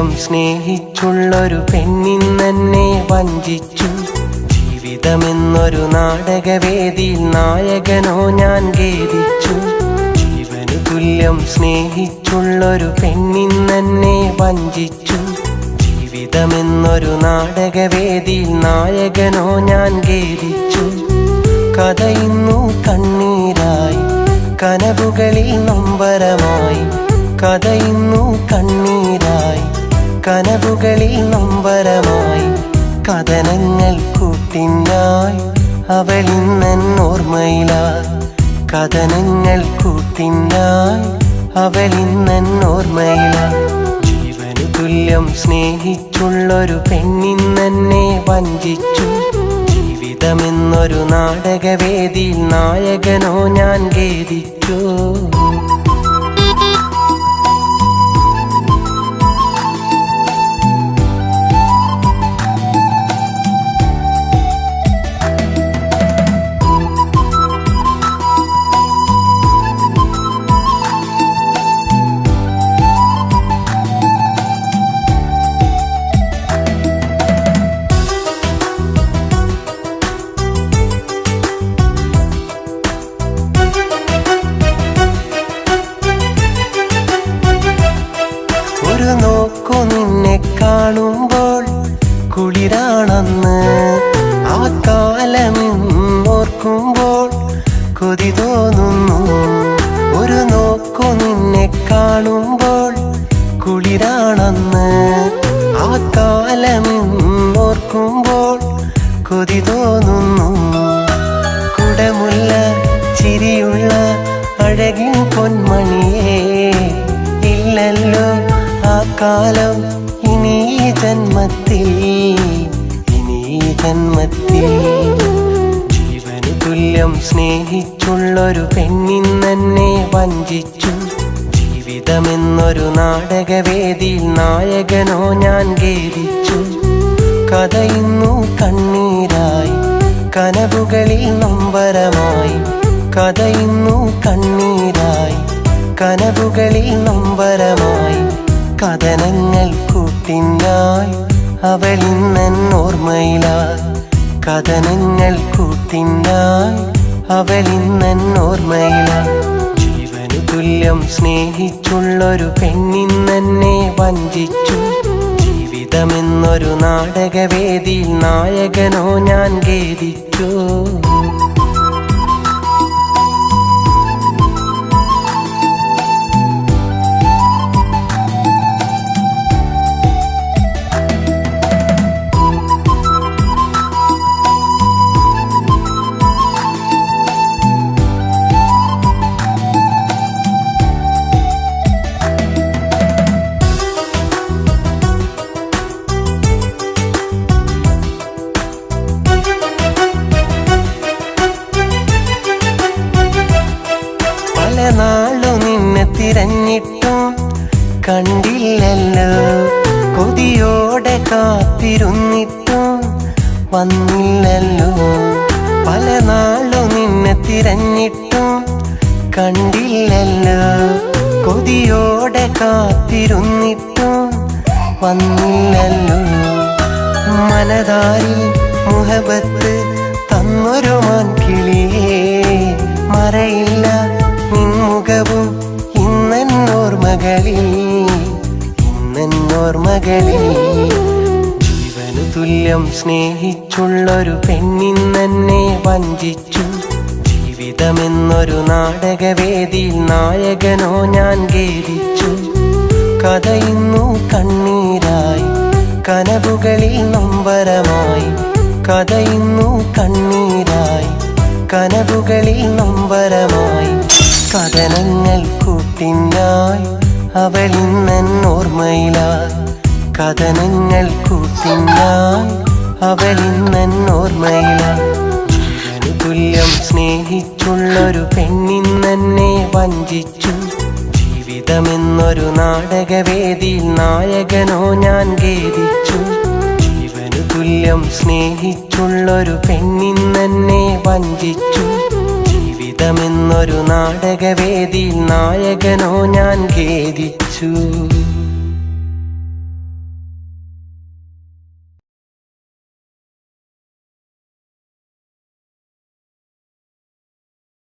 തുല്യം സ്നേഹിച്ചുള്ളൊരു പെണ്ണിന്നെന്നെ വഞ്ചിച്ചു. ജീവിതമെന്നൊരു നാടകവേദിയിൽ നായകനോ ഞാൻ ഖേദിച്ചു. ജീവനു തുല്യം സ്നേഹിച്ചുള്ളൊരു പെണ്ണിന്നെന്നെ വഞ്ചിച്ചു. ജീവിതമെന്നൊരു നാടകവേദിയിൽ നായകനോ ഞാൻ ഖേദിച്ചു. കഥയിന്നു കണ്ണീരായി കനവുകളിൽ നൊമ്പരമായി. കഥയിന്നു കണ്ണീരായി കനവുകളിൽ നൊമ്പരമായി. കഥനങ്ങൾ കൂട്ടിനായി അവളിന്നോർമ്മയിലായി. കഥനങ്ങൾ കൂട്ടിനായി അവളിന്നോർമ്മയിലായി. ജീവനു തുല്യം സ്നേഹിച്ചുള്ളൊരു പെണ്ണിന്നെന്നെ വഞ്ചിച്ചു. ജീവിതമെന്നൊരു നാടകവേദിയിൽ നായകനോ ഞാൻ ഖേദിച്ചു. ഒരു നോക്കു നിന്നെ കാണുമ്പോൾ കുളിരാണെന്ന് ആ കാലമെന്നോർക്കുമ്പോൾ കൊതി തോന്നുന്നു. ഒരു നോക്കു നിന്നെ കാണുമ്പോൾ കുളിരാണെന്ന് ആ കാലമെന്നോർക്കുമ്പോൾ കൊതി തോന്നുന്നു. കുടമുള്ള ചിരിയുള്ള അഴകിൻ പൊന്മണിയേ, ഇല്ലല്ലോ ആ കാലം ഇനി ജന്മത്തിൽ, ഇനി ജന്മത്തിൽ. ജീവനു തുല്യം സ്നേഹിച്ചുള്ളൊരു പെണ്ണിന്നെന്നെ വഞ്ചിച്ചു. ജീവിതമെന്നൊരു നാടകവേദിയിൽ നായകനോ ഞാൻ ഖേദിച്ചു. കഥയിന്നു കണ്ണീരായി കനവുകളിൽ നൊമ്പരമായി. കഥയിന്നു കണ്ണീരായി കനവുകളിൽ നൊമ്പരമായി. കഥനങ്ങൾ കൂട്ടിനായി അവളിന്നോർമ്മയിലായി. കഥനങ്ങൾ കൂട്ടിനായി അവളിന്നോർമ്മയിലായി. ജീവനു തുല്യം സ്നേഹിച്ചുള്ളൊരു പെണ്ണിന്നെന്നെ വഞ്ചിച്ചു. ജീവിതമെന്നൊരു നാടകവേദിയിൽ നായകനോ ഞാൻ ഖേദിച്ചു. നാളു നിന്നെ തിരഞ്ഞിട്ടും കണ്ടില്ലല്ലോ. കൊതിയോടെ കാത്തിരുന്നിട്ടും വന്നില്ലല്ലോ. പല നാളു നിന്നെ തിരഞ്ഞിട്ടും കണ്ടില്ലല്ലോ. കൊതിയോടെ കാത്തിരുന്നിട്ടും വന്നില്ലല്ലോ. മനതാരിൽ മുഹബത്ത് തന്നൊരു മാൻകിളിയേ, മറയില്ല നിൻമുഖവും ഇന്നോർമകളിൽ, ഇന്നോർമകളിൽ. ജീവനു തുല്യം സ്നേഹിച്ചുള്ളൊരു പെണ്ണിന്നെന്നെ വഞ്ചിച്ചു. ജീവിതമെന്നൊരു നാടകവേദിയിൽ നായകനോ ഞാൻ ഖേദിച്ചു. കഥയിന്നു കണ്ണീരായി കനവുകളിൽ നൊമ്പരമായി. കഥയിന്നു കണ്ണീരായി കനവുകളിൽ നൊമ്പരമായി. കഥനങ്ങൾ കൂട്ടിനായി അവളിന്നോർമ്മയിലായി. കഥനങ്ങൾ കൂട്ടിനായി അവളിന്നോർമ്മയിലായി. ജീവനു തുല്യം സ്നേഹിച്ചുള്ളൊരു പെണ്ണിന്നെന്നെ വഞ്ചിച്ചു. ജീവിതമെന്നൊരു നാടകവേദിയിൽ നായകനോ ഞാൻ ഖേദിച്ചു. ജീവനു തുല്യം സ്നേഹിച്ചുള്ളൊരു പെണ്ണിന്നെന്നെ വഞ്ചിച്ചു. ജീവിതമെന്നൊരു നാടകവേദിയിൽ നായകനോ ഞാൻ ഖേദിച്ചു.